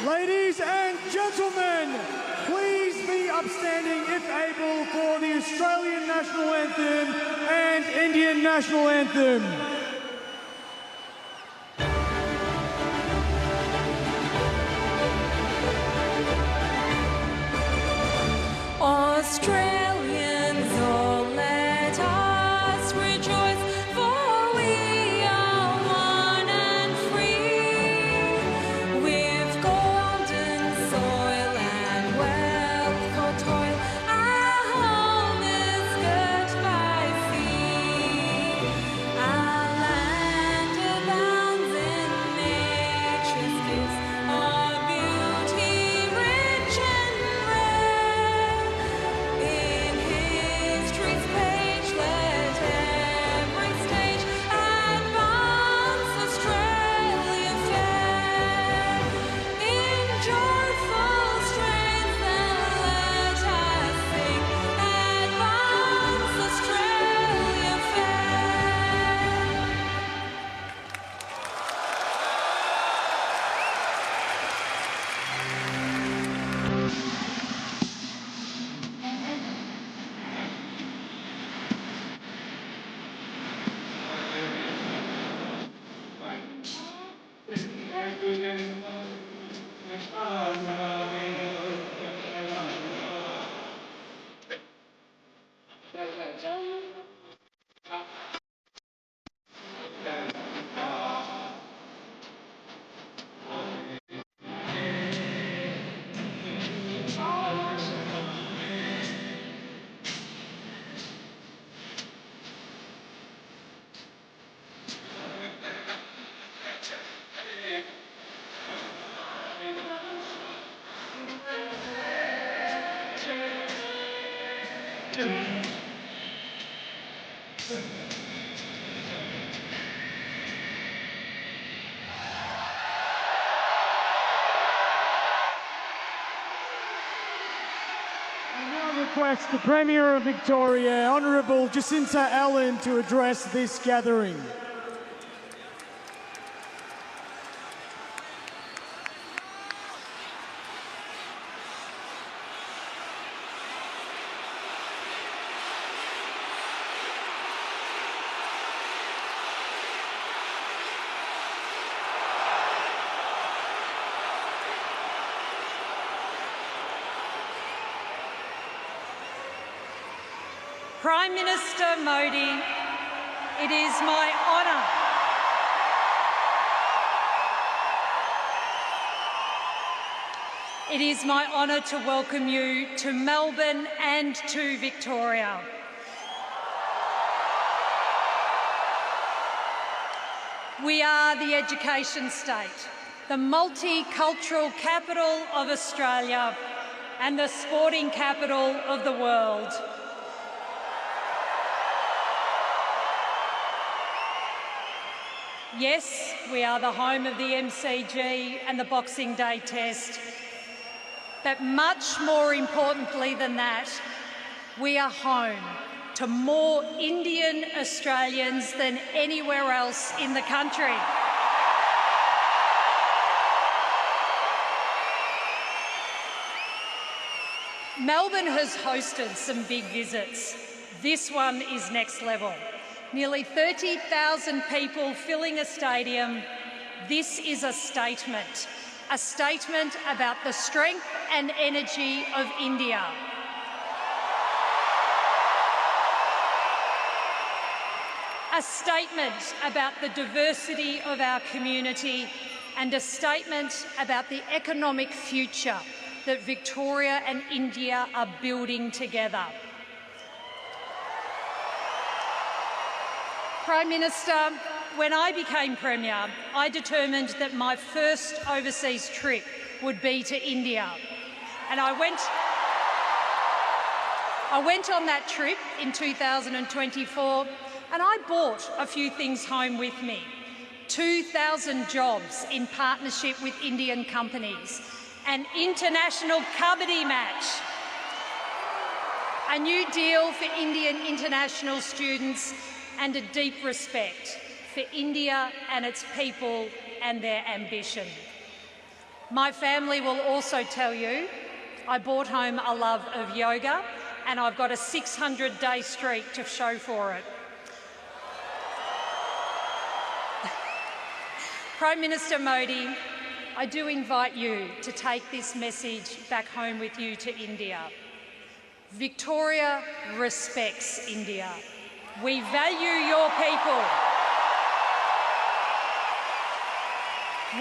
Ladies and gentlemen, please be upstanding if able for the Australian National Anthem and Indian National Anthem. Australians, oh, let us rejoice, for we are one and free. With golden soil and wealth for toil, our home is girt by sea. Our land abounds in nature's gifts, our beauty rich and rare. In history's page, let every stage advance Australia fair. In joyful strains, then let us sing, advance Australia fair. I now request the Premier of Victoria, Honourable Jacinta Allen, to address this gathering. Prime Minister Modi, it is my honour to welcome you to Melbourne and to Victoria. We are the education state, the multicultural capital of Australia and the sporting capital of the world. Yes, we are the home of the MCG and the Boxing Day Test, but much more importantly than that, we are home to more Indian Australians than anywhere else in the country. Melbourne has hosted some big visits. This one is next level. Nearly 30,000 people filling a stadium. This is a statement about the strength and energy of India. A statement about the diversity of our community and a statement about the economic future that Victoria and India are building together. Prime Minister, when I became Premier, I determined that my first overseas trip would be to India. And I went on that trip in 2024 and I brought a few things home with me. 2,000 jobs in partnership with Indian companies, an international kabaddi match, a new deal for Indian international students, and a deep respect for India and its people and their ambition. My family will also tell you I brought home a love of yoga, and I've got a 600-day streak to show for it. Prime Minister Modi, I do invite you to take this message back home with you to India. Victoria respects India. We value your people.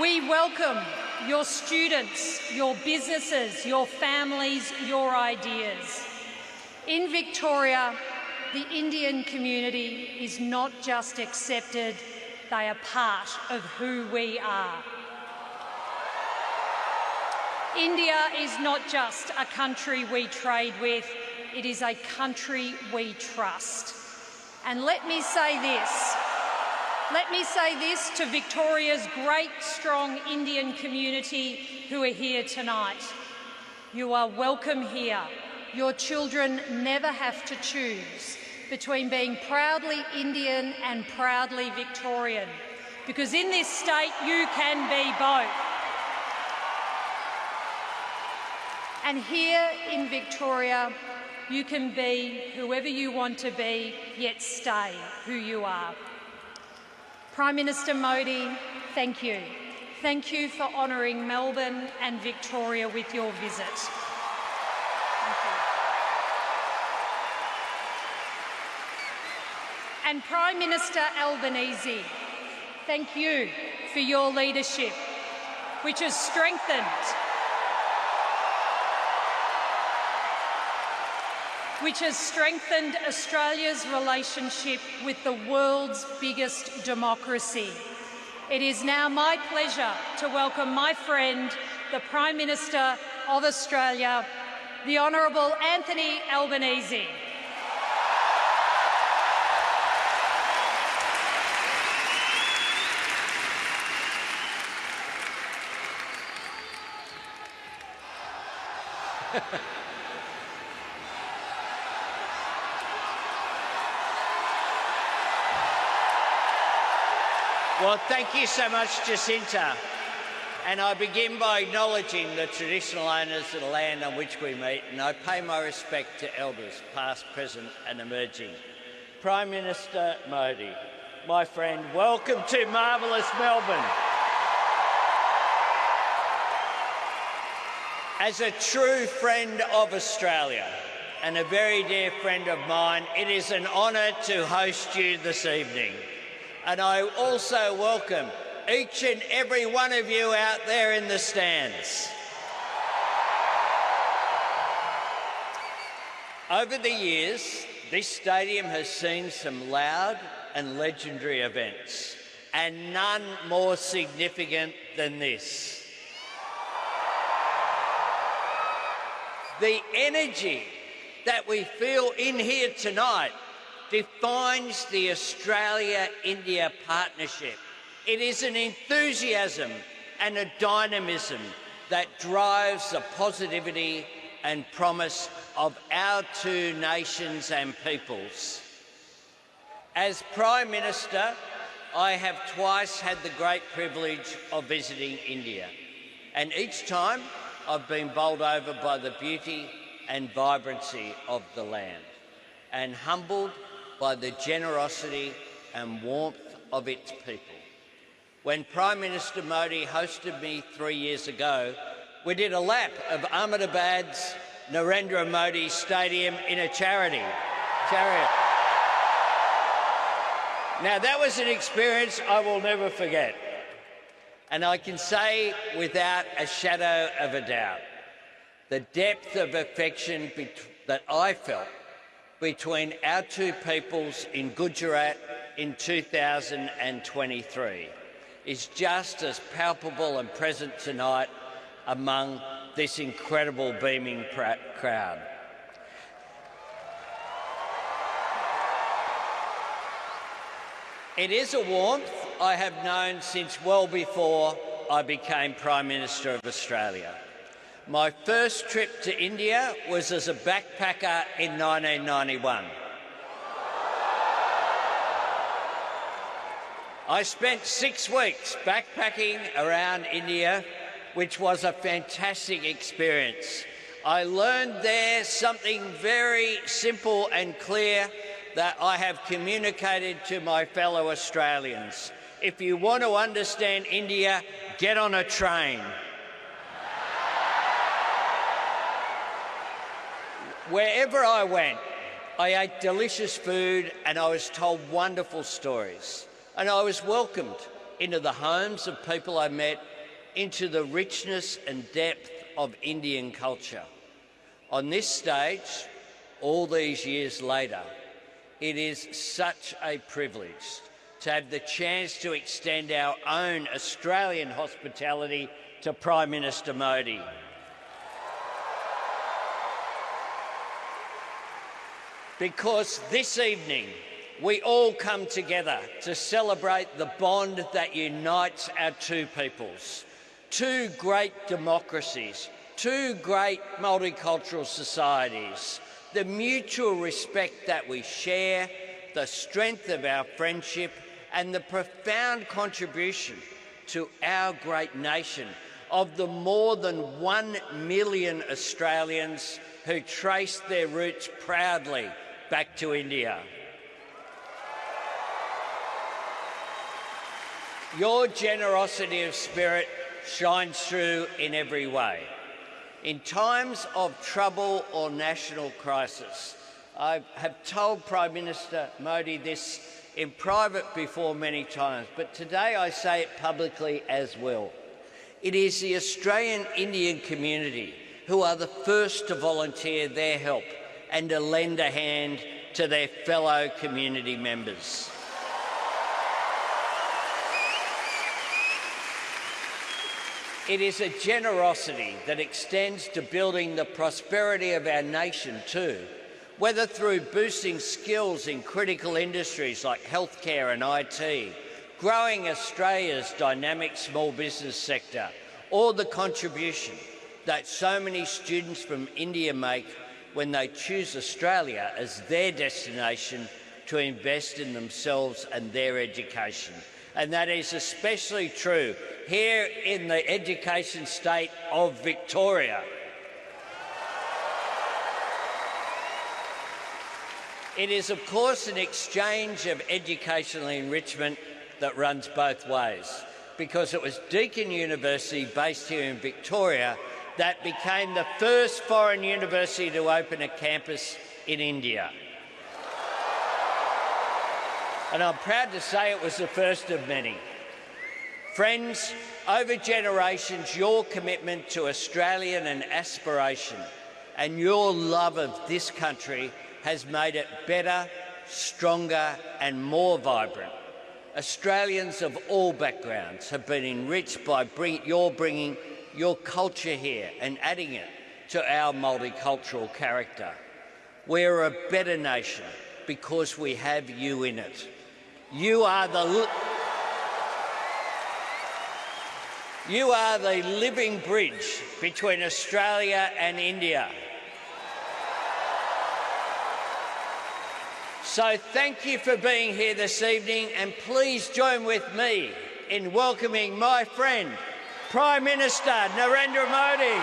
We welcome your students, your businesses, your families, your ideas. In Victoria, the Indian community is not just accepted, they are part of who we are. India is not just a country we trade with, it is a country we trust. And let me say this to Victoria's great, strong Indian community who are here tonight. You are welcome here. Your children never have to choose between being proudly Indian and proudly Victorian, because in this state you can be both. And here in Victoria, you can be whoever you want to be, yet stay who you are. Prime Minister Modi, thank you. Thank you for honouring Melbourne and Victoria with your visit. Thank you. And Prime Minister Albanese, thank you for your leadership, which has strengthened Australia's relationship with the world's biggest democracy. It is now my pleasure to welcome my friend, the Prime Minister of Australia, the Honourable Anthony Albanese. Well, thank you so much, Jacinta. And I begin by acknowledging the traditional owners of the land on which we meet, and I pay my respect to elders, past, present and emerging. Prime Minister Modi, my friend, welcome to marvellous Melbourne. As a true friend of Australia and a very dear friend of mine, it is an honour to host you this evening. And I also welcome each and every one of you out there in the stands. Over the years, this stadium has seen some loud and legendary events, and none more significant than this. The energy that we feel in here tonight defines the Australia-India partnership. It is an enthusiasm and a dynamism that drives the positivity and promise of our two nations and peoples. As Prime Minister, I have twice had the great privilege of visiting India, and each time I've been bowled over by the beauty and vibrancy of the land, and humbled by the generosity and warmth of its people. When Prime Minister Modi hosted me 3 years ago, we did a lap of Ahmedabad's Narendra Modi Stadium in a chariot. Now, that was an experience I will never forget. And I can say without a shadow of a doubt, the depth of affection that I felt between our two peoples in Gujarat in 2023 is just as palpable and present tonight among this incredible beaming crowd. It is a warmth I have known since well before I became Prime Minister of Australia. My first trip to India was as a backpacker in 1991. I spent 6 weeks backpacking around India which was a fantastic experience. I learned there something very simple and clear that I have communicated to my fellow Australians. If you want to understand India, get on a train. Wherever I went, I ate delicious food and I was told wonderful stories. And I was welcomed into the homes of people I met, into the richness and depth of Indian culture. On this stage, all these years later, it is such a privilege to have the chance to extend our own Australian hospitality to Prime Minister Modi. Because this evening, we all come together to celebrate the bond that unites our two peoples, two great democracies, two great multicultural societies, the mutual respect that we share, the strength of our friendship, and the profound contribution to our great nation of the more than 1 million Australians who trace their roots proudly back to India. Your generosity of spirit shines through in every way. In times of trouble or national crisis, I have told Prime Minister Modi this in private before many times, but today I say it publicly as well. It is the Australian Indian community who are the first to volunteer their help and to lend a hand to their fellow community members. It is a generosity that extends to building the prosperity of our nation too, whether through boosting skills in critical industries like healthcare and IT, growing Australia's dynamic small business sector, or the contribution that so many students from India make when they choose Australia as their destination to invest in themselves and their education. And that is especially true here in the education state of Victoria. It is, of course, an exchange of educational enrichment that runs both ways, because it was Deakin University, based here in Victoria, that became the first foreign university to open a campus in India. And I'm proud to say it was the first of many. Friends, over generations, your commitment to Australian and aspiration and your love of this country has made it better, stronger and more vibrant. Australians of all backgrounds have been enriched by bringing your culture here and adding it to our multicultural character. We're a better nation because we have you in it. You are the living bridge between Australia and India. So thank you for being here this evening, and please join with me in welcoming my friend, Prime Minister Narendra Modi.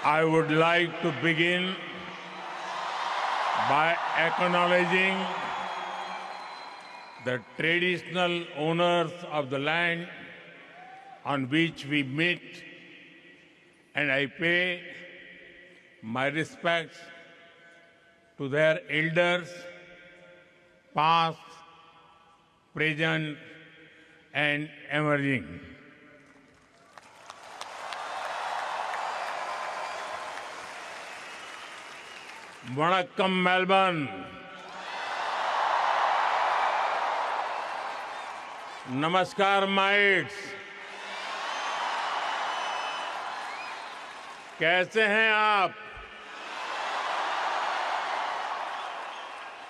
I would like to begin by acknowledging the traditional owners of the land on which we meet, and I pay my respects to their elders, past, present, and emerging. Vanakkam, Melbourne. नमस्कार mites, कैसे हैं आप?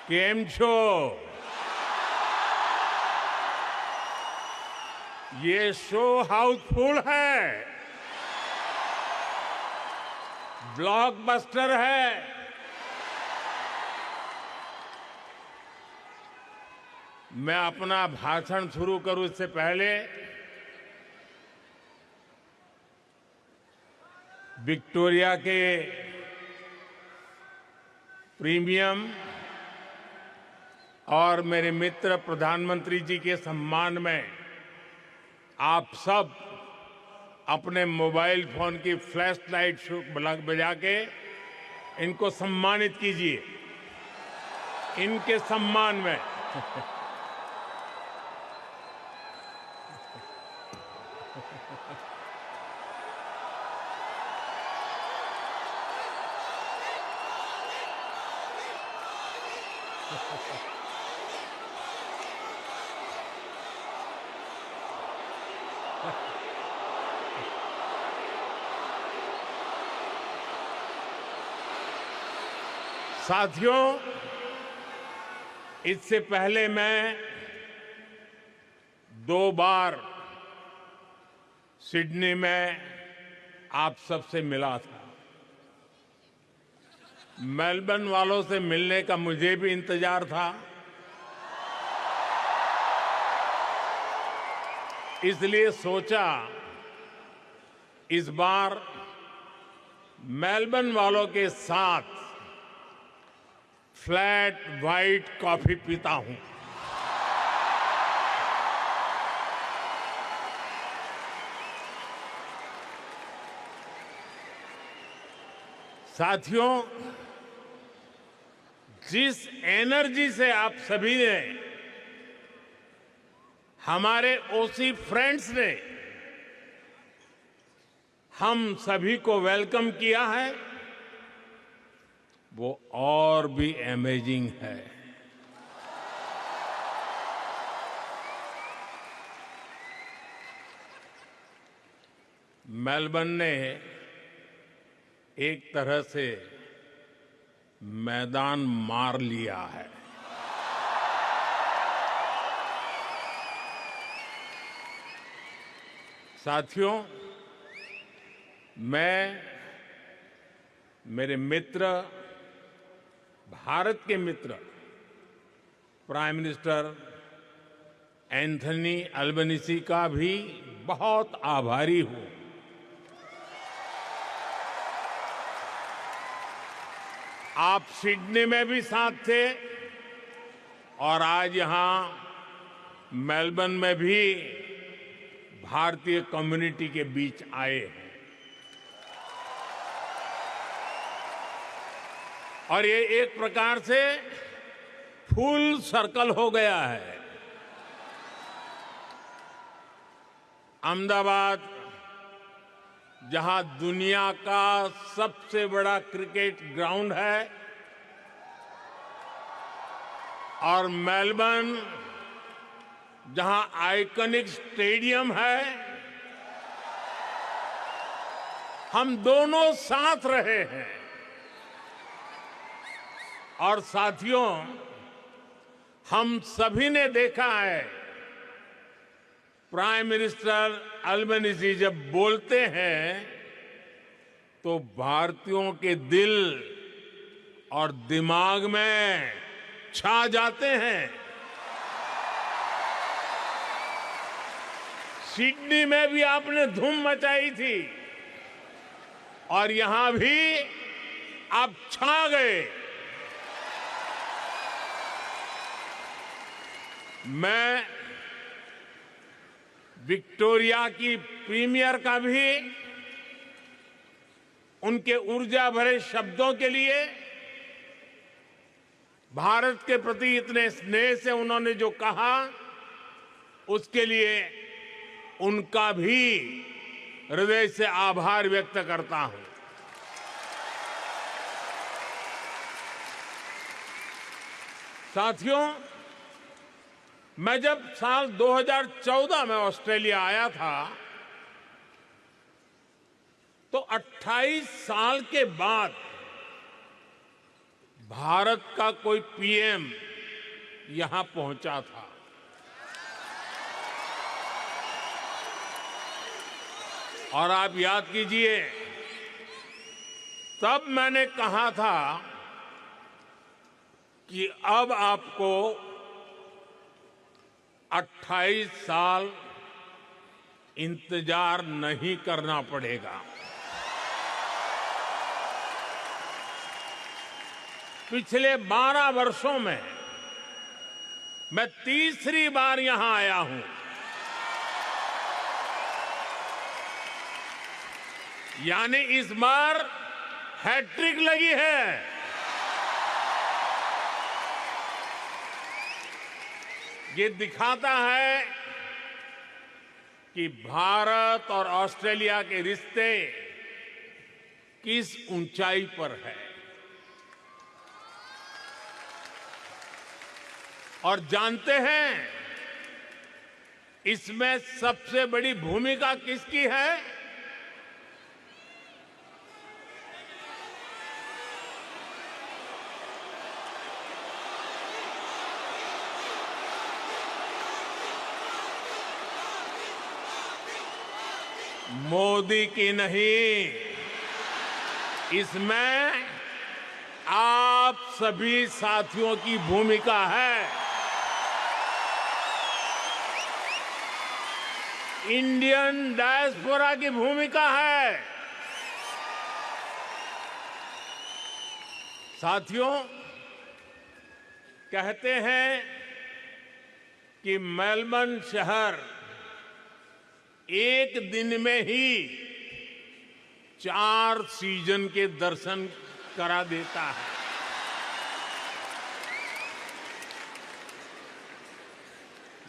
केम छो? ये show Housefull है, blockbuster है। मैं अपना भाषण शुरू करूं इससे पहले विक्टोरिया के प्रीमियम और मेरे मित्र प्रधानमंत्री जी के सम्मान में आप सब अपने मोबाइल फोन की फ्लैश लाइट बजा के इनको सम्मानित कीजिए। इनके सम्मान में साथियों, इससे पहले मैं 2 बार सिडनी में आप सबसे मिला था। मेलबर्न वालों से मिलने का मुझे भी इंतजार था, इसलिए सोचा इस बार मेलबर्न वालों के साथ फ्लैट व्हाइट कॉफी पीता हूं। साथियों, जिस एनर्जी से आप सभी ने, हमारे ओसी फ्रेंड्स ने हम सभी को वेलकम किया है, वो और भी अमेजिंग है। मेलबर्न ने एक तरह से मैदान मार लिया है। साथियों, मैं, मेरे मित्र, भारत के मित्र प्राइम मिनिस्टर एंथनी अल्बनीसी का भी बहुत आभारी हूं। आप सिडनी में भी साथ थे और आज यहां मेलबर्न में भी भारतीय कम्युनिटी के बीच आए हैं। और ये एक प्रकार से फुल सर्कल हो गया है। अहमदाबाद, जहां दुनिया का सबसे बड़ा क्रिकेट ग्राउंड है, और मेलबर्न, जहां आइकॉनिक स्टेडियम है, हम दोनों साथ रहे हैं। और साथियों, हम सभी ने देखा है, प्राइम मिनिस्टर अल्बनीजी जब बोलते हैं तो भारतीयों के दिल और दिमाग में छा जाते हैं। सिडनी में भी आपने धूम मचाई थी और यहां भी आप छा गए। मैं विक्टोरिया की प्रीमियर का भी उनके ऊर्जा भरे शब्दों के लिए, भारत के प्रति इतने स्नेह से उन्होंने जो कहा, उसके लिए उनका भी हृदय से आभार व्यक्त करता हूं। साथियों, मैं जब साल 2014 में ऑस्ट्रेलिया आया था तो 28 साल के बाद भारत का कोई पीएम यहां पहुंचा था। और आप याद कीजिए, तब मैंने कहा था कि अब आपको 28 साल इंतजार नहीं करना पड़ेगा। पिछले 12 वर्षों में मैं तीसरी बार यहां आया हूं। यानी इस बार हैट्रिक लगी है। ये दिखाता है कि भारत और ऑस्ट्रेलिया के रिश्ते किस ऊंचाई पर है। और जानते हैं इसमें सबसे बड़ी भूमिका किसकी है? मोदी की नहीं, इसमें आप सभी साथियों की भूमिका है। इंडियन डायस्पोरा की भूमिका है। साथियों, कहते हैं कि मेलबर्न शहर एक दिन में ही 4 सीजन के दर्शन करा देता है।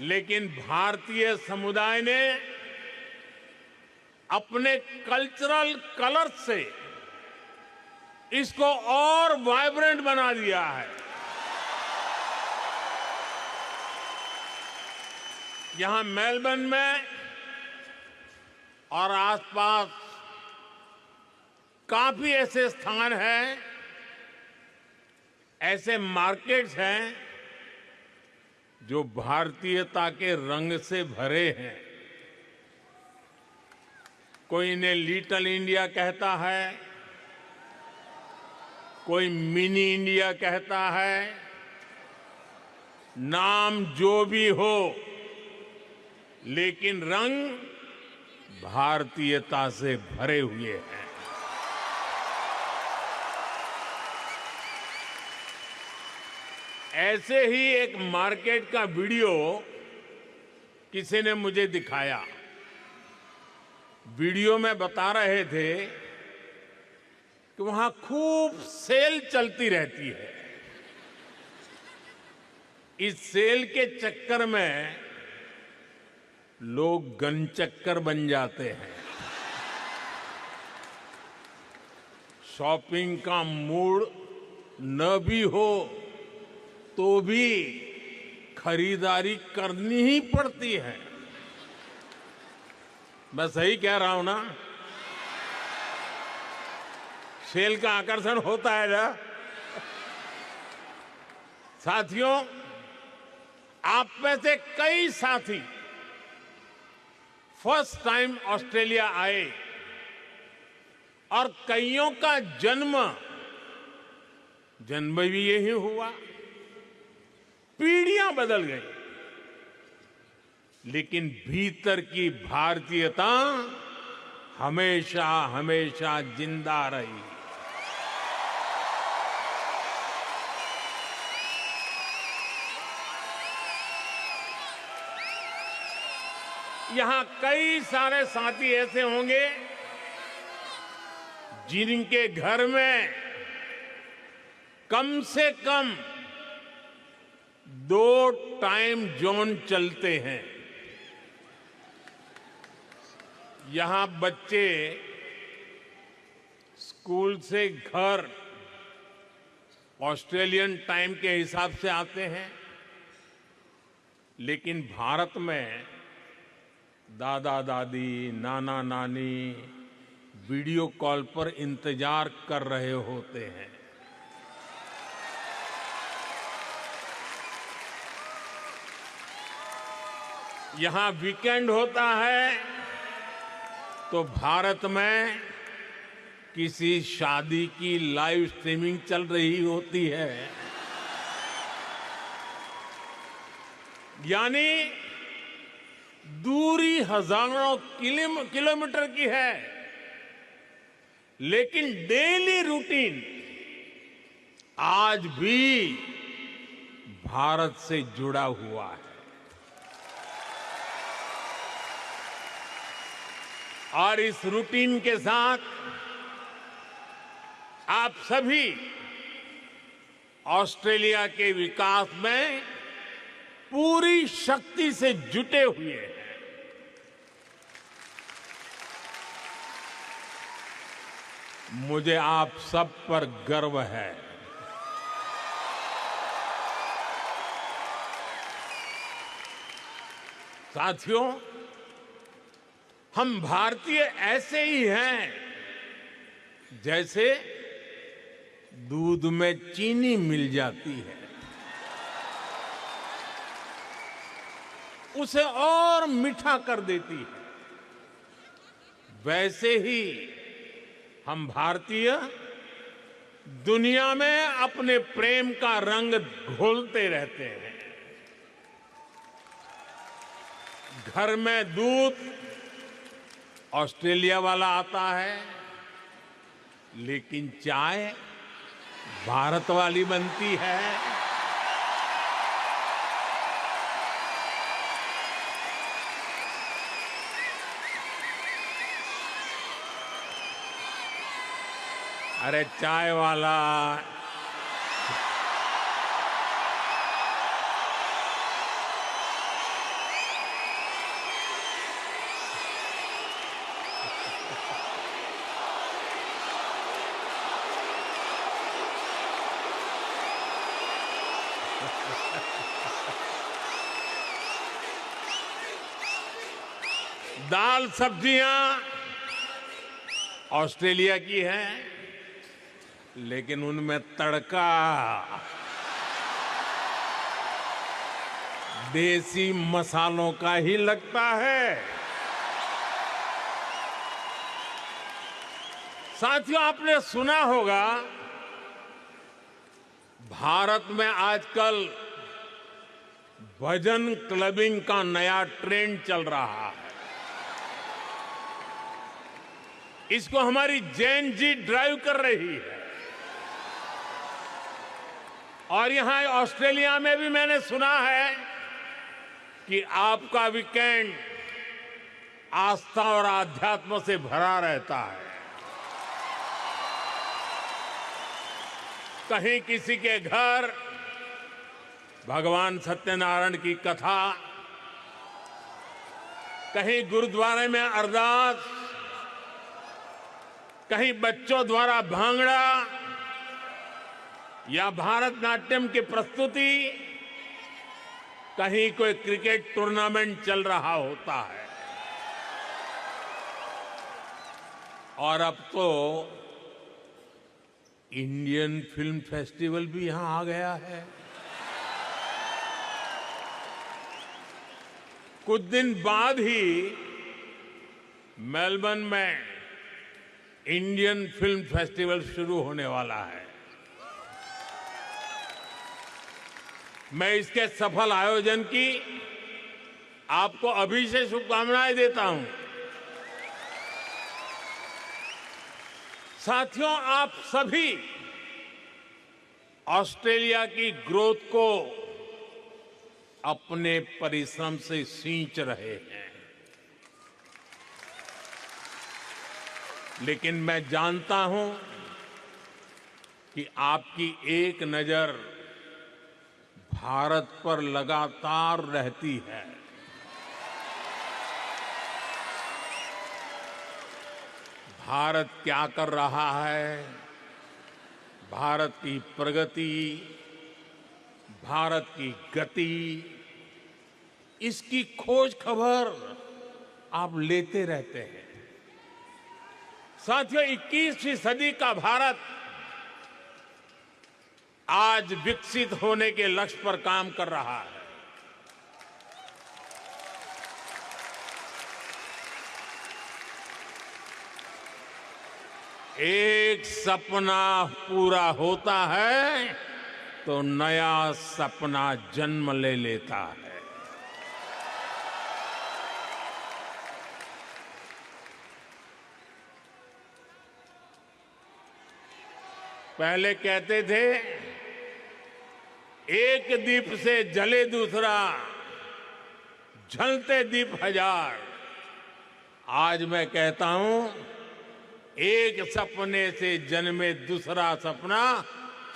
लेकिन भारतीय समुदाय ने अपने कल्चरल कलर से इसको और वाइब्रेंट बना दिया है। यहां मेलबर्न में और आसपास काफी ऐसे स्थान हैं, ऐसे मार्केट्स हैं जो भारतीयता के रंग से भरे हैं। कोई इन्हें लिटिल इंडिया कहता है, कोई मिनी इंडिया कहता है। नाम जो भी हो, लेकिन रंग भारतीयता से भरे हुए हैं। ऐसे ही एक मार्केट का वीडियो किसी ने मुझे दिखाया। वीडियो में बता रहे थे कि वहां खूब सेल चलती रहती है। इस सेल के चक्कर में लोग गनचक्कर बन जाते हैं। शॉपिंग का मूड न भी हो तो भी खरीदारी करनी ही पड़ती है। मैं सही कह रहा हूं ना? सेल का आकर्षण होता है ना? साथियों, आप में से कई साथी फर्स्ट टाइम ऑस्ट्रेलिया आए और कईयों का जन्म भी यही हुआ। पीढ़ियां बदल गई, लेकिन भीतर की भारतीयता हमेशा हमेशा जिंदा रही। यहां कई सारे साथी ऐसे होंगे जिनके घर में कम से कम 2 टाइम जोन चलते हैं। यहां बच्चे स्कूल से घर ऑस्ट्रेलियन टाइम के हिसाब से आते हैं, लेकिन भारत में दादा दादी, नाना नानी वीडियो कॉल पर इंतजार कर रहे होते हैं। यहां वीकेंड होता है तो भारत में किसी शादी की लाइव स्ट्रीमिंग चल रही होती है। यानी दूरी हजारों किलोमीटर की है, लेकिन डेली रूटीन आज भी भारत से जुड़ा हुआ है। और इस रूटीन के साथ आप सभी ऑस्ट्रेलिया के विकास में पूरी शक्ति से जुटे हुए हैं। मुझे आप सब पर गर्व है। साथियों, हम भारतीय ऐसे ही हैं जैसे दूध में चीनी मिल जाती है, उसे और मीठा कर देती है। वैसे ही हम भारतीय दुनिया में अपने प्रेम का रंग घोलते रहते हैं। घर में दूध ऑस्ट्रेलिया वाला आता है, लेकिन चाय भारत वाली बनती है। अरे चाय वाला दाल सब्जियां ऑस्ट्रेलिया की हैं, लेकिन उनमें तड़का देसी मसालों का ही लगता है। साथियों, आपने सुना होगा भारत में आजकल भजन क्लबिंग का नया ट्रेंड चल रहा है। इसको हमारी जैन जी ड्राइव कर रही है। और यहां ऑस्ट्रेलिया में भी मैंने सुना है कि आपका वीकेंड आस्था और आध्यात्म से भरा रहता है। कहीं किसी के घर भगवान सत्यनारायण की कथा, कहीं गुरुद्वारे में अरदास, कहीं बच्चों द्वारा भांगड़ा या भारतनाट्यम की प्रस्तुति, कहीं कोई क्रिकेट टूर्नामेंट चल रहा होता है। और अब तो इंडियन फिल्म फेस्टिवल भी यहां आ गया है। कुछ दिन बाद ही मेलबर्न में इंडियन फिल्म फेस्टिवल शुरू होने वाला है। मैं इसके सफल आयोजन की आपको अभी से शुभकामनाएं देता हूं। साथियों, आप सभी ऑस्ट्रेलिया की ग्रोथ को अपने परिश्रम से सींच रहे हैं, लेकिन मैं जानता हूं कि आपकी एक नजर भारत पर लगातार रहती है। भारत क्या कर रहा है, भारत की प्रगति, भारत की गति, इसकी खोज खबर आप लेते रहते हैं। साथियों, 21वीं सदी का भारत आज विकसित होने के लक्ष्य पर काम कर रहा है। एक सपना पूरा होता है तो नया सपना जन्म ले लेता है। पहले कहते थे एक दीप से जले दूसरा, जलते दीप हजार। आज मैं कहता हूं एक सपने से जन्मे दूसरा सपना,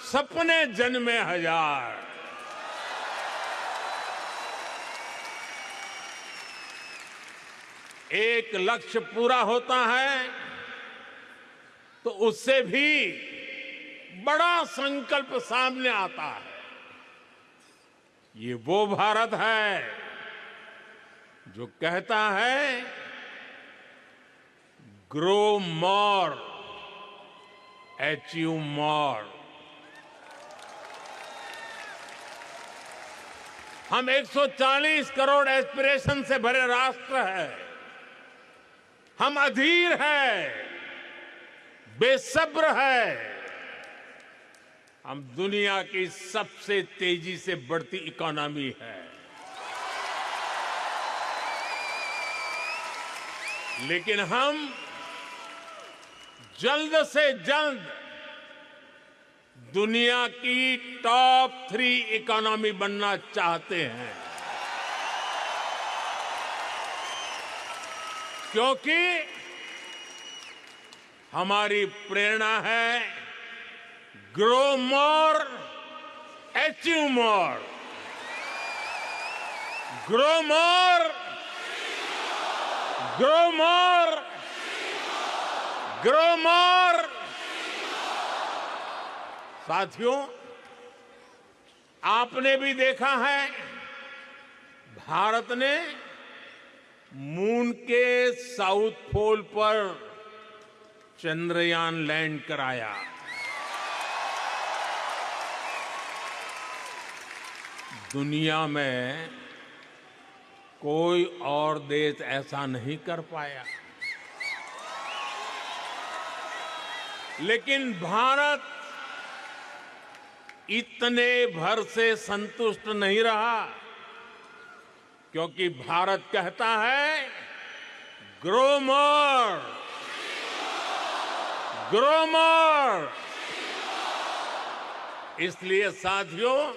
सपने जन्मे हजार। एक लक्ष्य पूरा होता है तो उससे भी बड़ा संकल्प सामने आता है। ये वो भारत है जो कहता है ग्रो मोर, अचीव मोर। हम 140 करोड़ एस्पिरेशन से भरे राष्ट्र है। हम अधीर है, बेसब्र है। हम दुनिया की सबसे तेजी से बढ़ती इकोनॉमी है, लेकिन हम जल्द से जल्द दुनिया की टॉप 3 इकोनॉमी बनना चाहते हैं, क्योंकि हमारी प्रेरणा है grow more, achieve more. Grow more, grow more, grow more. साथियों, आपने भी देखा है भारत ने मून के साउथ पोल पर चंद्रयान लैंड कराया। दुनिया में कोई और देश ऐसा नहीं कर पाया, लेकिन भारत इतने भर से संतुष्ट नहीं रहा, क्योंकि भारत कहता है ग्रो मोर, ग्रो मोर। इसलिए साथियों,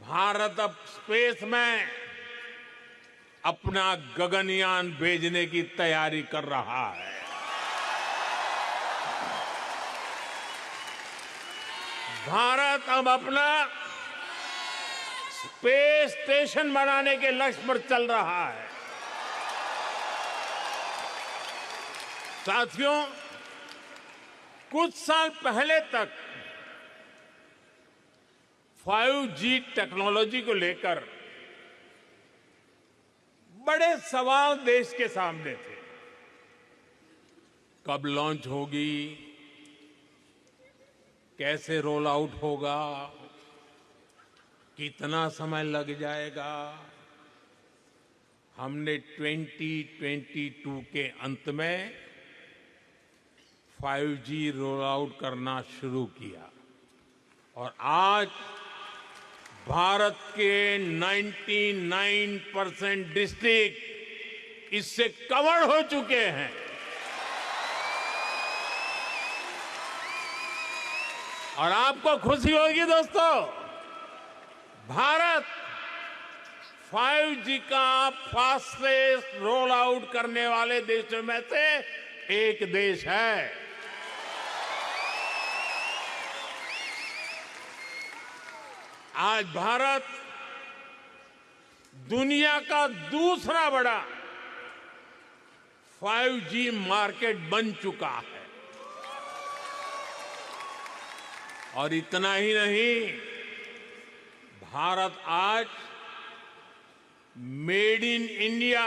भारत अब स्पेस में अपना गगनयान भेजने की तैयारी कर रहा है। भारत अब अपना स्पेस स्टेशन बनाने के लक्ष्य पर चल रहा है। साथियों, कुछ साल पहले तक 5G टेक्नोलॉजी को लेकर बड़े सवाल देश के सामने थे। कब लॉन्च होगी, कैसे रोल आउट होगा, कितना समय लग जाएगा। हमने 2022 के अंत में 5G रोल आउट करना शुरू किया और आज भारत के 99% डिस्ट्रिक्ट इससे कवर हो चुके हैं। और आपको खुशी होगी दोस्तों, भारत 5G का फास्टेस्ट रोल आउट करने वाले देशों में से एक देश है। आज भारत दुनिया का दूसरा बड़ा 5G मार्केट बन चुका है। और इतना ही नहीं, भारत आज made in India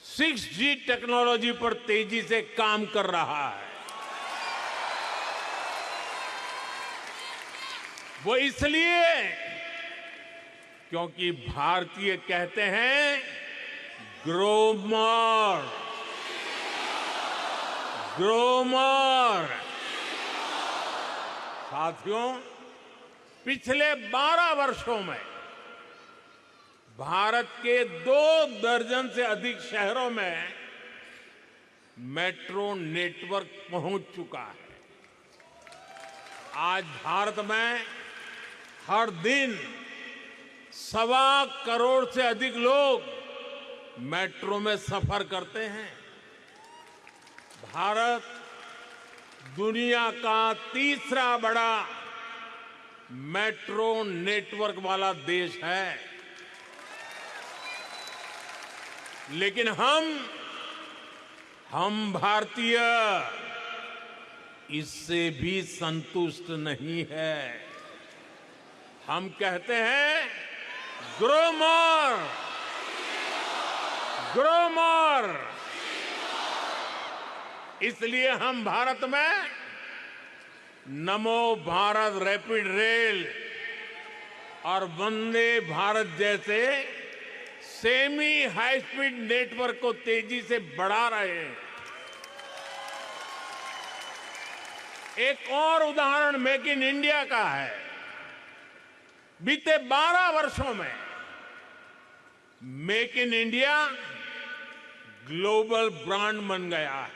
6G technology पर तेजी से काम कर रहा है। वो इसलिए क्योंकि भारतीय कहते हैं ग्रो मोर, ग्रो मोर। साथियों, पिछले 12 वर्षों में भारत के 2 दर्जन से अधिक शहरों में मेट्रो नेटवर्क पहुंच चुका है। आज भारत में हर दिन 1.25 करोड़ से अधिक लोग मेट्रो में सफर करते हैं। भारत दुनिया का तीसरा बड़ा मेट्रो नेटवर्क वाला देश है। लेकिन हम भारतीय इससे भी संतुष्ट नहीं है। हम कहते हैं ग्रो मोर, ग्रो मोर। इसलिए हम भारत में नमो भारत रैपिड रेल और वंदे भारत जैसे सेमी हाई स्पीड नेटवर्क को तेजी से बढ़ा रहे हैं। एक और उदाहरण मेक इन इंडिया का है। बीते 12 वर्षों में make in India global brand बन गया है।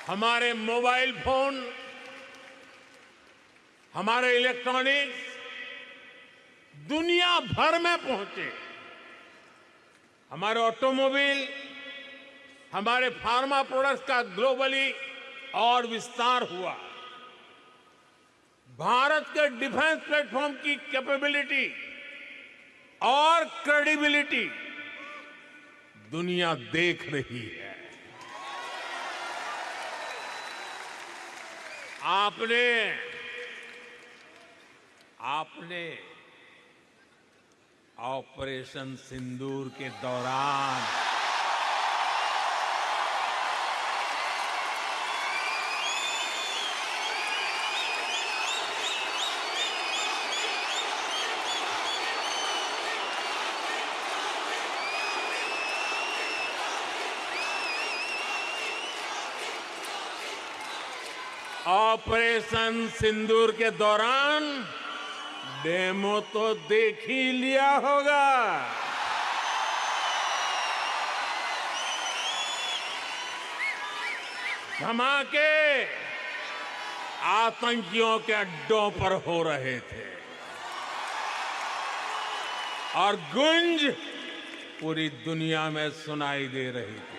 हमारे मोबाइल फोन, हमारे इलेक्ट्रॉनिक्स दुनिया भर में पहुंचे। हमारे ऑटोमोबाइल, हमारे फार्मा प्रोडक्ट्स का ग्लोबली और विस्तार हुआ। भारत के डिफेंस प्लेटफॉर्म की कैपेबिलिटी और क्रेडिबिलिटी दुनिया देख रही है। आपने ऑपरेशन सिंदूर के दौरान ऑपरेशन सिंदूर के दौरान डेमो तो देख ही लिया होगा। धमाके आतंकियों के अड्डों पर हो रहे थे और गूंज पूरी दुनिया में सुनाई दे रही थी।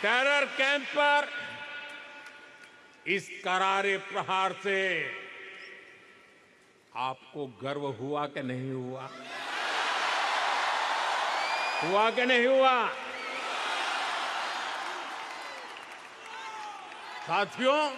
टेरर कैंप पर इस करारे प्रहार से आपको गर्व हुआ कि नहीं हुआ? हुआ कि नहीं हुआ? साथियों,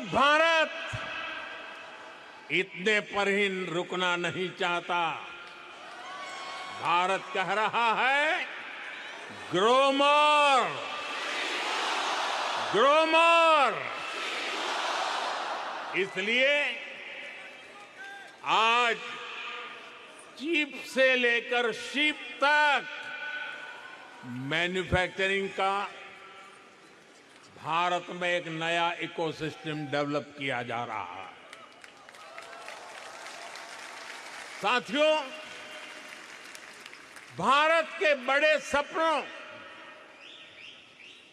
भारत इतने पर ही रुकना नहीं चाहता। भारत कह रहा है ग्रो मोर, ग्रो मोर। इसलिए आज चिप से लेकर शिप तक मैन्युफैक्चरिंग का भारत में एक नया इकोसिस्टम डेवलप किया जा रहा है। साथियों, भारत के बड़े सपनों,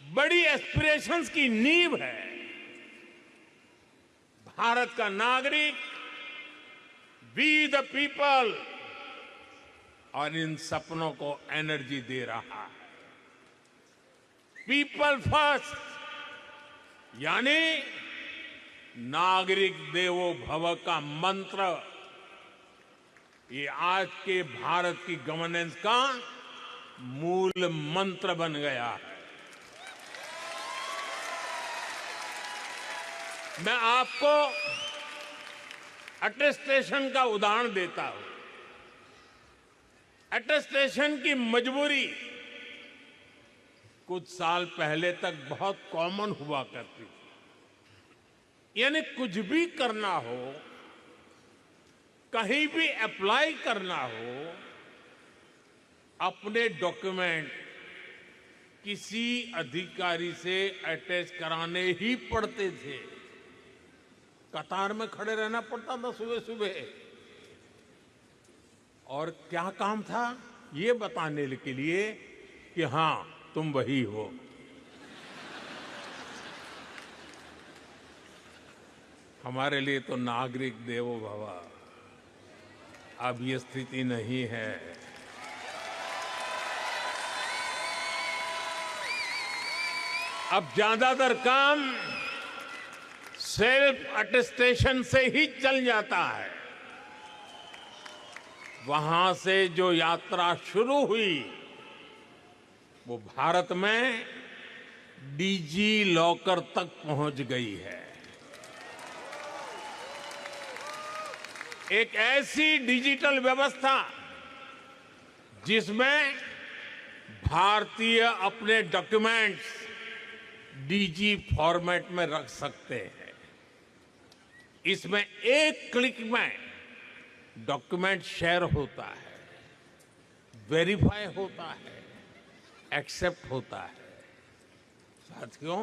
बड़ी एस्पिरेशंस की नींव है। भारत का नागरिक, वी द पीपल, और इन सपनों को एनर्जी दे रहा है। पीपल फर्स्ट, यानी नागरिक देवो भव का मंत्र, ये आज के भारत की गवर्नेंस का मूल मंत्र बन गया है। मैं आपको अटेस्टेशन का उदाहरण देता हूं। अटेस्टेशन की मजबूरी कुछ साल पहले तक बहुत कॉमन हुआ करती थी। यानी कुछ भी करना हो, कहीं भी अप्लाई करना हो, अपने डॉक्यूमेंट किसी अधिकारी से अटैच कराने ही पड़ते थे। कतार में खड़े रहना पड़ता था सुबह सुबह, और क्या काम था? ये बताने के लिए कि हां तुम वही हो। हमारे लिए तो नागरिक देवो भव, अब ये स्थिति नहीं है। अब ज्यादातर काम सेल्फ अटेस्टेशन से ही चल जाता है। वहां से जो यात्रा शुरू हुई वो भारत में डीजी लॉकर तक पहुंच गई है। एक ऐसी डिजिटल व्यवस्था जिसमें भारतीय अपने डॉक्यूमेंट्स डीजी फॉर्मेट में रख सकते हैं। इसमें एक क्लिक में डॉक्यूमेंट शेयर होता है, वेरीफाई होता है, एक्सेप्ट होता है। साथियों,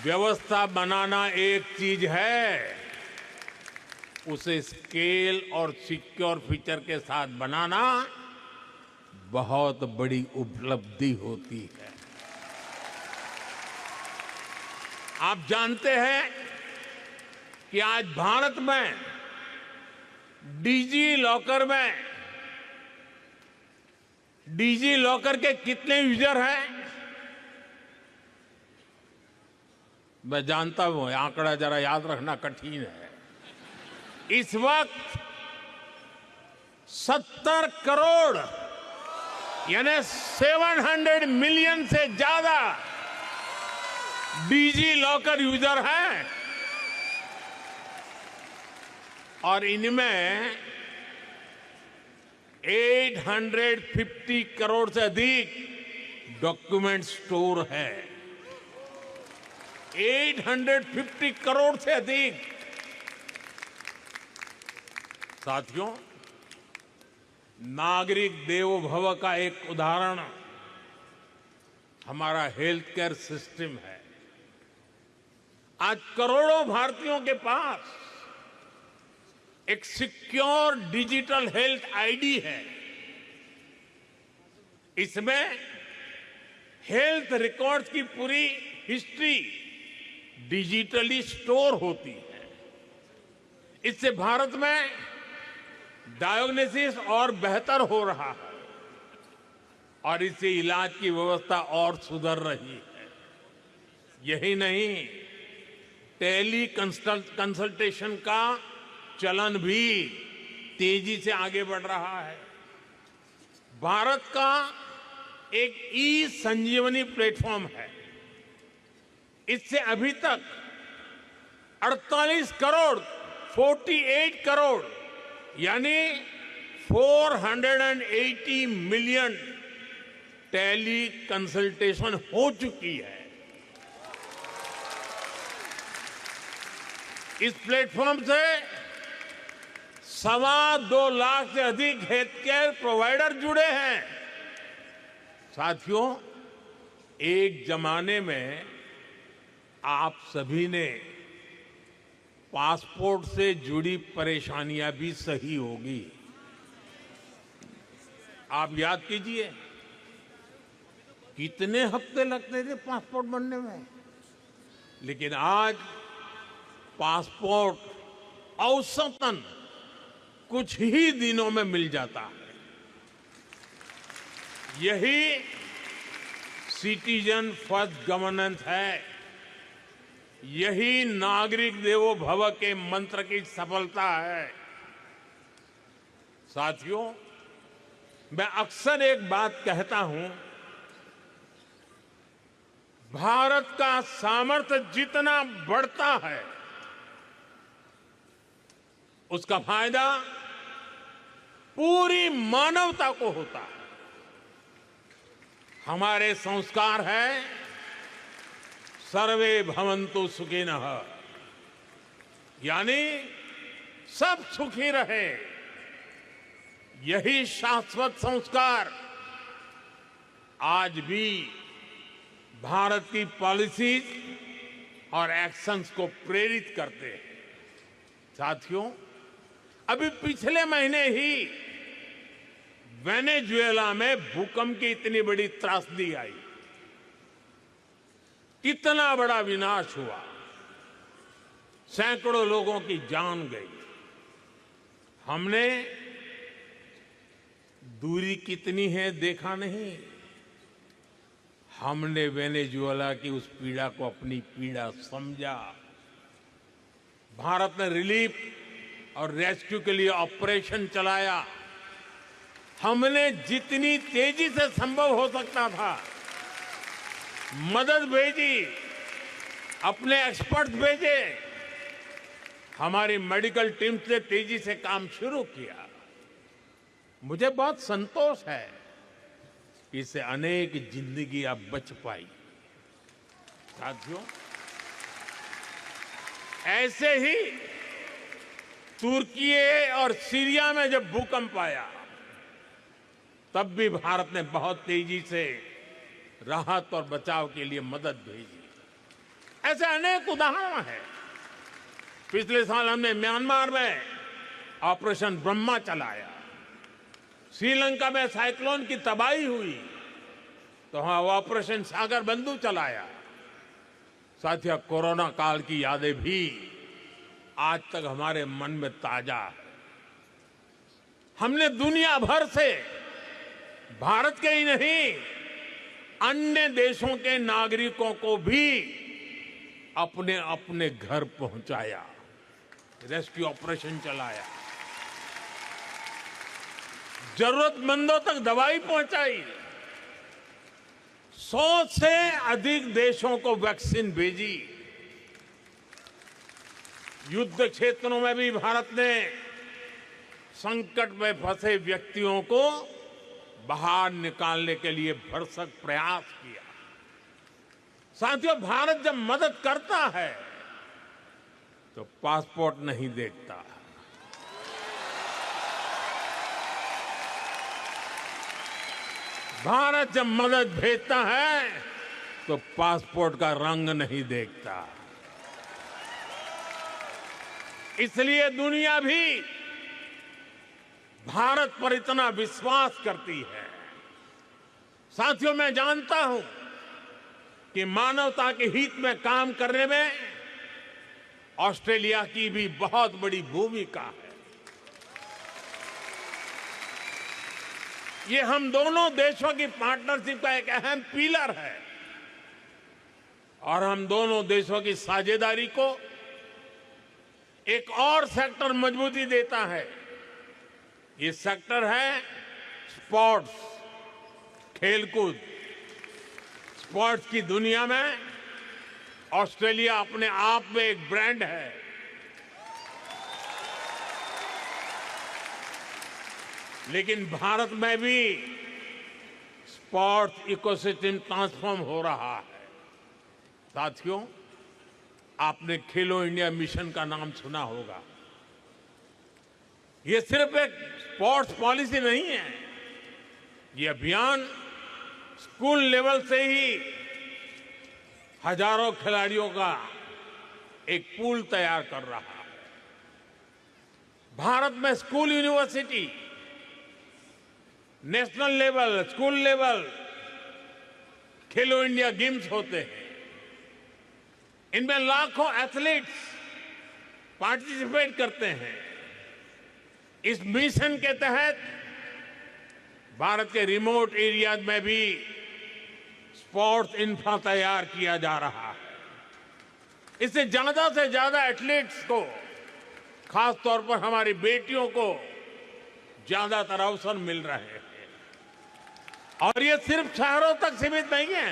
व्यवस्था बनाना एक चीज है, उसे स्केल और सिक्योर फीचर के साथ बनाना बहुत बड़ी उपलब्धि होती है। आप जानते हैं कि आज भारत में डिजी लॉकर के कितने यूजर हैं? मैं जानता हूं आंकड़ा जरा याद रखना कठिन है। इस वक्त 70 करोड़ यानी 700 मिलियन से ज्यादा डिजी लॉकर यूजर हैं, और इनमें 850 करोड़ से अधिक डॉक्यूमेंट स्टोर है। 850 करोड़ से अधिक। साथियों, नागरिक देवो भव का एक उदाहरण हमारा हेल्थ केयर सिस्टम है। आज करोड़ों भारतीयों के पास एक सिक्योर डिजिटल हेल्थ आईडी है। इसमें हेल्थ रिकॉर्ड्स की पूरी हिस्ट्री डिजिटली स्टोर होती है। इससे भारत में डायग्नोसिस और बेहतर हो रहा है, और इससे इलाज की व्यवस्था और सुधर रही है। यही नहीं, टेली कंसल्टेशन का चलन भी तेजी से आगे बढ़ रहा है। भारत का एक ई संजीवनी प्लेटफॉर्म है। इससे अभी तक 48 करोड़ यानी 480 मिलियन टेली कंसल्टेशन हो चुकी है। इस प्लेटफॉर्म से 2.25 लाख से अधिक हेल्थ केयर प्रोवाइडर जुड़े हैं। साथियों, एक जमाने में आप सभी ने पासपोर्ट से जुड़ी परेशानियां भी सही होगी। आप याद कीजिए, कितने हफ्ते लगते थे पासपोर्ट बनने में, लेकिन आज पासपोर्ट औसतन कुछ ही दिनों में मिल जाता है। यही सिटीजन फर्स्ट गवर्नेंस है, यही नागरिक देवो भव के मंत्र की सफलता है। साथियों, मैं अक्सर एक बात कहता हूं, भारत का सामर्थ्य जितना बढ़ता है उसका फायदा पूरी मानवता को होता है। हमारे संस्कार है सर्वे भवन्तु सुखिनः, यानी सब सुखी रहे। यही शाश्वत संस्कार आज भी भारत की पॉलिसीज और एक्शंस को प्रेरित करते हैं। साथियों, अभी पिछले महीने ही वेनेजुएला में भूकंप की इतनी बड़ी त्रासदी आई, इतना बड़ा विनाश हुआ, सैकड़ों लोगों की जान गई। हमने दूरी कितनी है देखा नहीं, हमने वेनेजुएला की उस पीड़ा को अपनी पीड़ा समझा। भारत ने रिलीफ और रेस्क्यू के लिए ऑपरेशन चलाया। हमने जितनी तेजी से संभव हो सकता था मदद भेजी, अपने एक्सपर्ट्स भेजे, हमारी मेडिकल टीम से तेजी से काम शुरू किया। मुझे बहुत संतोष है कि इससे अनेक जिंदगियां बच पाई। साथियों, ऐसे ही तुर्की और सीरिया में जब भूकंप आया तब भी भारत ने बहुत तेजी से राहत और बचाव के लिए मदद भेजी। ऐसे अनेक उदाहरण हैं। पिछले साल हमने म्यांमार में ऑपरेशन ब्रह्मा चलाया। श्रीलंका में साइक्लोन की तबाही हुई तो वहां ऑपरेशन सागर बंधु चलाया। साथियों, कोरोना काल की यादें भी आज तक हमारे मन में ताजा है। हमने दुनिया भर से भारत के ही नहीं अन्य देशों के नागरिकों को भी अपने अपने घर पहुंचाया, रेस्क्यू ऑपरेशन चलाया, जरूरतमंदों तक दवाई पहुंचाई। 100 से अधिक देशों को वैक्सीन भेजी। युद्ध क्षेत्रों में भी भारत ने संकट में फंसे व्यक्तियों को बाहर निकालने के लिए भरसक प्रयास किया। साथियों, भारत जब मदद करता है तो पासपोर्ट नहीं देखता। भारत जब मदद भेजता है तो पासपोर्ट का रंग नहीं देखता। इसलिए दुनिया भी भारत पर इतना विश्वास करती है। साथियों, मैं जानता हूं कि मानवता के हित में काम करने में ऑस्ट्रेलिया की भी बहुत बड़ी भूमिका है। ये हम दोनों देशों की पार्टनरशिप का एक अहम पिलर है और हम दोनों देशों की साझेदारी को एक और सेक्टर मजबूती देता है। ये सेक्टर है स्पोर्ट्स, खेलकूद। स्पोर्ट्स की दुनिया में ऑस्ट्रेलिया अपने आप में एक ब्रांड है। लेकिन भारत में भी स्पोर्ट्स इकोसिस्टम ट्रांसफॉर्म हो रहा है। साथियों, आपने खेलो इंडिया मिशन का नाम सुना होगा। ये सिर्फ एक स्पोर्ट्स पॉलिसी नहीं है, ये अभियान स्कूल लेवल से ही हजारों खिलाड़ियों का एक पूल तैयार कर रहा है। भारत में school university, national level, school level खेलो इंडिया गेम्स होते हैं, इनमें लाखों एथलीट्स पार्टिसिपेट करते हैं। इस मिशन के तहत भारत के रिमोट एरियाज में भी स्पोर्ट्स इंफ्रा तैयार किया जा रहा है। इससे ज्यादा से ज्यादा एथलीट्स को, खास तौर पर हमारी बेटियों को ज्यादातर अवसर मिल रहे हैं। और ये सिर्फ शहरों तक सीमित नहीं है।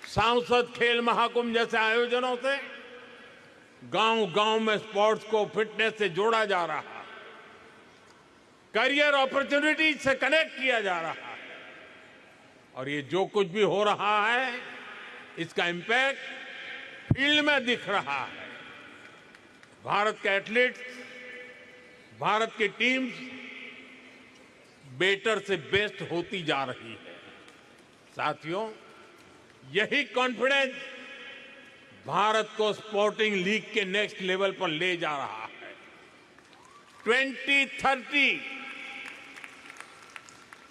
सांसद खेल महाकुंभ जैसे आयोजनों से गांव-गांव में स्पोर्ट्स को फिटनेस से जोड़ा जा रहा है, करियर अपॉर्चुनिटीज से कनेक्ट किया जा रहा है। और ये जो कुछ भी हो रहा है, इसका इंपैक्ट फील्ड में दिख रहा है। भारत के एथलीट्स, भारत की टीम्स बेटर से बेस्ट होती जा रही है। साथियों, यही कॉन्फिडेंस भारत को स्पोर्टिंग लीग के नेक्स्ट लेवल पर ले जा रहा है। 2030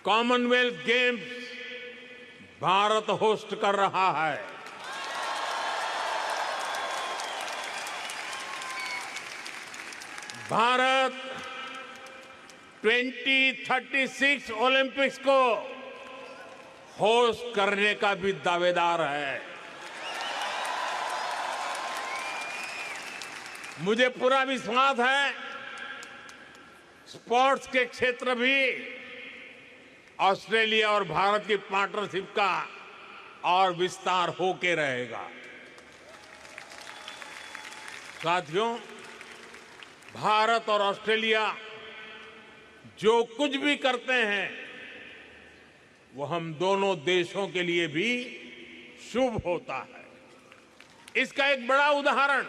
कॉमनवेल्थ गेम्स भारत होस्ट कर रहा है। भारत 2036 ओलंपिक्स को होस्ट करने का भी दावेदार है। मुझे पूरा विश्वास है, स्पोर्ट्स के क्षेत्र भी ऑस्ट्रेलिया और भारत की पार्टनरशिप का और विस्तार होके रहेगा। साथियों, भारत और ऑस्ट्रेलिया जो कुछ भी करते हैं, वो हम दोनों देशों के लिए भी शुभ होता है। इसका एक बड़ा उदाहरण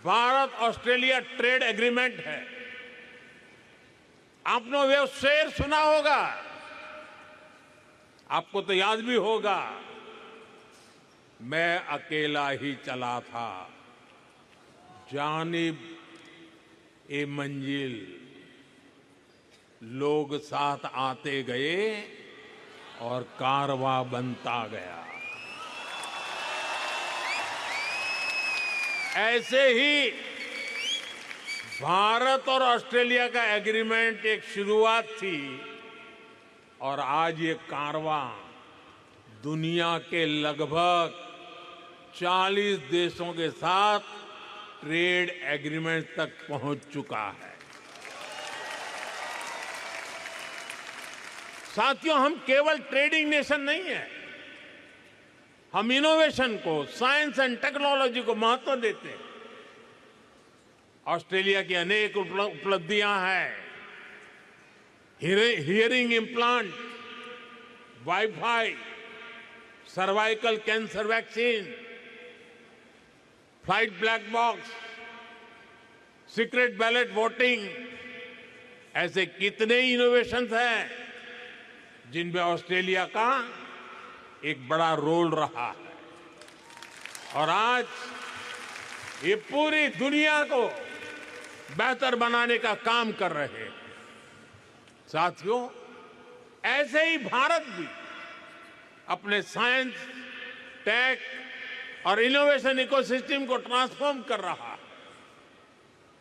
भारत ऑस्ट्रेलिया ट्रेड एग्रीमेंट है। आपने वो शेर सुना होगा, आपको तो याद भी होगा, मैं अकेला ही चला था, जानिब ए मंजिल, लोग साथ आते गए और कारवां बनता गया। ऐसे ही भारत और ऑस्ट्रेलिया का एग्रीमेंट एक शुरुआत थी और आज ये कारवां दुनिया के लगभग 40 देशों के साथ ट्रेड एग्रीमेंट तक पहुंच चुका है। साथियों, हम केवल ट्रेडिंग नेशन नहीं है, हम इनोवेशन को, साइंस एंड टेक्नोलॉजी को महत्व देते हैं। ऑस्ट्रेलिया की अनेक उपलब्धियां हैं। Hearing implant, wifi, cervical cancer vaccine, flight black box, secret ballot voting, ऐसे कितने इनोवेशंस हैं जिनमें ऑस्ट्रेलिया का एक बड़ा रोल रहा है। और आज ये पूरी दुनिया को बेहतर बनाने का काम कर रहे हैं। साथियों, ऐसे ही भारत भी अपने साइंस, टेक और इनोवेशन इकोसिस्टम को ट्रांसफॉर्म कर रहा है।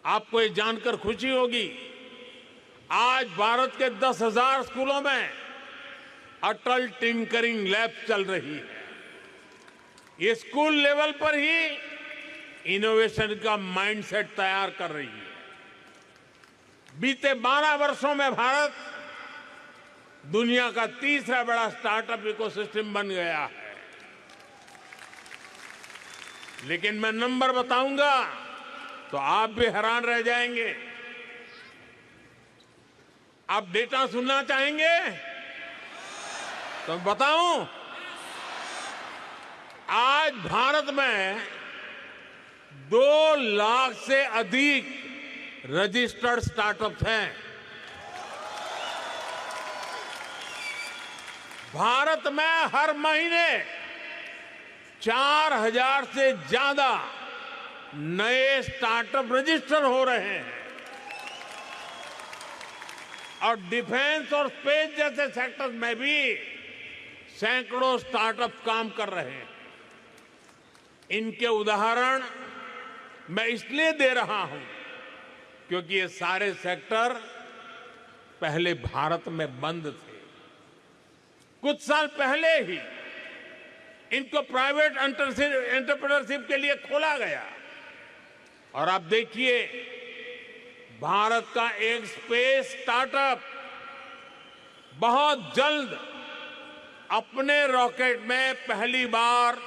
आपको ये जानकर खुशी होगी, आज भारत के 10,000 स्कूलों में अटल टिंकरिंग लैब चल रही है। ये स्कूल लेवल पर ही इनोवेशन का माइंडसेट तैयार कर रही है। बीते 12 वर्षों में भारत दुनिया का तीसरा बड़ा स्टार्टअप इकोसिस्टम बन गया है। लेकिन मैं नंबर बताऊंगा तो आप भी हैरान रह जाएंगे। आप डेटा सुनना चाहेंगे तो बताऊं, आज भारत में 2 लाख से अधिक रजिस्टर्ड स्टार्टअप्स हैं। भारत में हर महीने 4,000 से ज्यादा नए स्टार्टअप रजिस्टर हो रहे हैं। और डिफेंस और स्पेस जैसे सेक्टर्स में भी सैकड़ों स्टार्टअप काम कर रहे हैं। इनके उदाहरण मैं इसलिए दे रहा हूं क्योंकि ये सारे सेक्टर पहले भारत में बंद थे। कुछ साल पहले ही इनको प्राइवेट एंटरप्रेन्योरशिप के लिए खोला गया और आप देखिए भारत का एक स्पेस स्टार्टअप बहुत जल्द अपने रॉकेट में पहली बार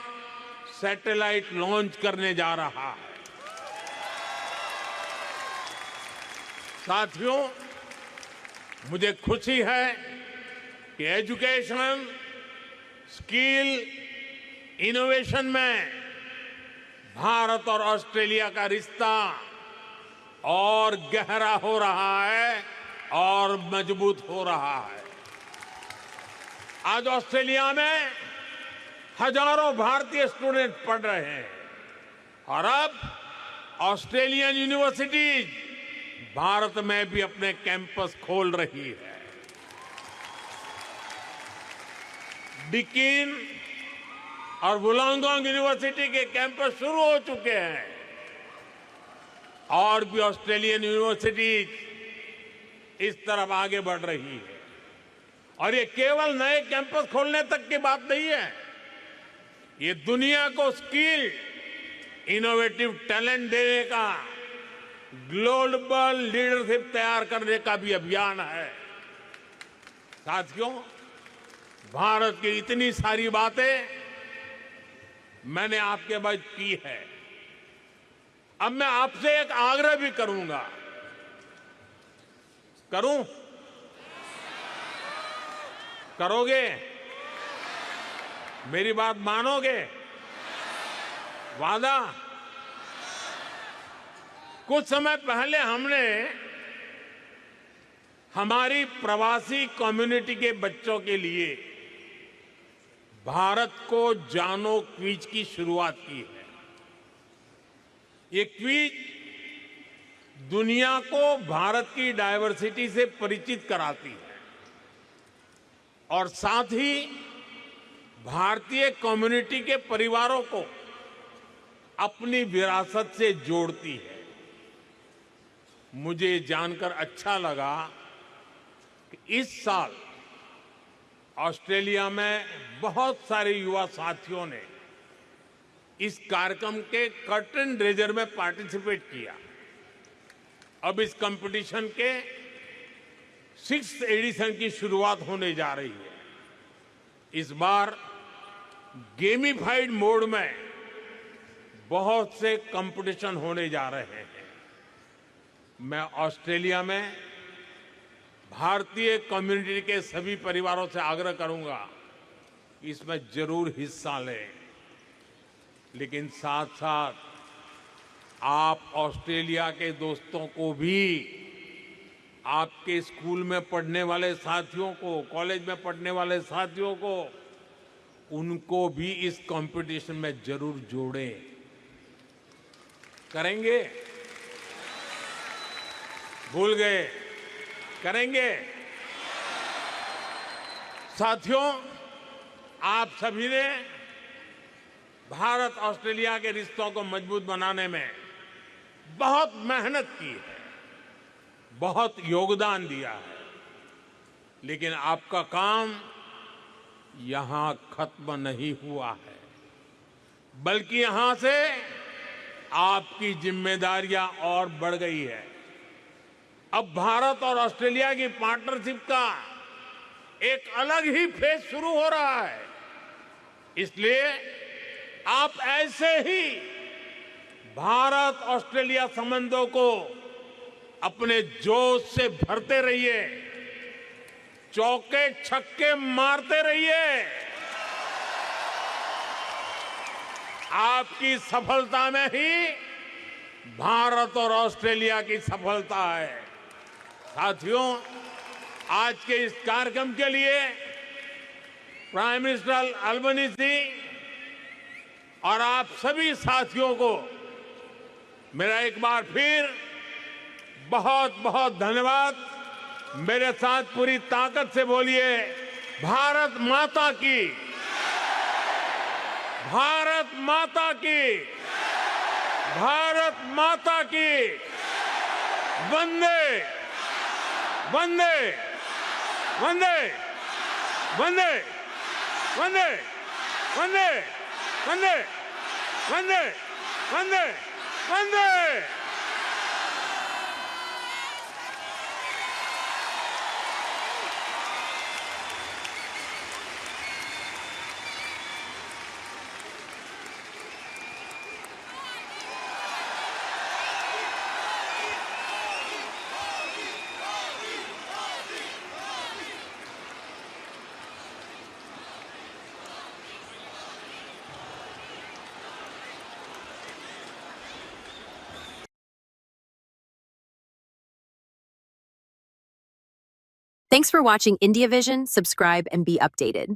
सैटेलाइट लॉन्च करने जा रहा है। साथियों, मुझे खुशी है कि एजुकेशन, स्किल, इनोवेशन में भारत और ऑस्ट्रेलिया का रिश्ता और गहरा हो रहा है और मजबूत हो रहा है। आज ऑस्ट्रेलिया में हजारों भारतीय स्टूडेंट पढ़ रहे हैं और अब ऑस्ट्रेलियन यूनिवर्सिटीज भारत में भी अपने कैंपस खोल रही है। डिकिन और वुलांगडोंग यूनिवर्सिटी के कैंपस शुरू हो चुके हैं और भी ऑस्ट्रेलियन यूनिवर्सिटीज इस तरफ आगे बढ़ रही है। और ये केवल नए कैंपस खोलने तक की बात नहीं है, ये दुनिया को स्किल, इनोवेटिव टैलेंट देने का, ग्लोबल लीडरशिप तैयार करने का भी अभियान है। साथियों, भारत की इतनी सारी बातें मैंने आपके बीच की है। अब मैं आपसे एक आग्रह भी करूंगा। करूं? करोगे? मेरी बात मानोगे? वादा? कुछ समय पहले हमने हमारी प्रवासी कम्युनिटी के बच्चों के लिए भारत को जानो क्विज की शुरुआत की है। ये क्विज दुनिया को भारत की डायवर्सिटी से परिचित कराती है और साथ ही भारतीय कम्युनिटी के परिवारों को अपनी विरासत से जोड़ती है। मुझे जानकर अच्छा लगा कि इस साल ऑस्ट्रेलिया में बहुत सारे युवा साथियों ने इस कार्यक्रम के कर्टन रेजर में पार्टिसिपेट किया। अब इस कंपटीशन के 6th एडिशन की शुरुआत होने जा रही है। इस बार गेमिफाइड मोड में बहुत से कंपटीशन होने जा रहे हैं। मैं ऑस्ट्रेलिया में भारतीय कम्युनिटी के सभी परिवारों से आग्रह करूंगा कि इसमें जरूर हिस्सा लें, लेकिन साथ साथ आप ऑस्ट्रेलिया के दोस्तों को भी, आपके स्कूल में पढ़ने वाले साथियों को, कॉलेज में पढ़ने वाले साथियों को, उनको भी इस कंपटीशन में जरूर जोड़ें। करेंगे? भूल गए? करेंगे? साथियों, आप सभी ने भारत ऑस्ट्रेलिया के रिश्तों को मजबूत बनाने में बहुत मेहनत की है, बहुत योगदान दिया है, लेकिन आपका काम यहां खत्म नहीं हुआ है, बल्कि यहां से आपकी जिम्मेदारियां और बढ़ गई है। अब भारत और ऑस्ट्रेलिया की पार्टनरशिप का एक अलग ही फेज शुरू हो रहा है। इसलिए आप ऐसे ही भारत ऑस्ट्रेलिया संबंधों को अपने जोश से भरते रहिए, चौके छक्के मारते रहिए। आपकी सफलता में ही भारत और ऑस्ट्रेलिया की सफलता है। साथियों, आज के इस कार्यक्रम के लिए प्राइम मिनिस्टर अल्बनीज़ी और आप सभी साथियों को मेरा एक बार फिर बहुत बहुत धन्यवाद। मेरे साथ पूरी ताकत से बोलिए, भारत माता की। भारत माता की, भारत माता की, वंदे वंदे वंदे वंदे वंदे वंदे वंदे वंदे वंदे वंदे। Thanks for watching India Vision. Subscribe and be updated.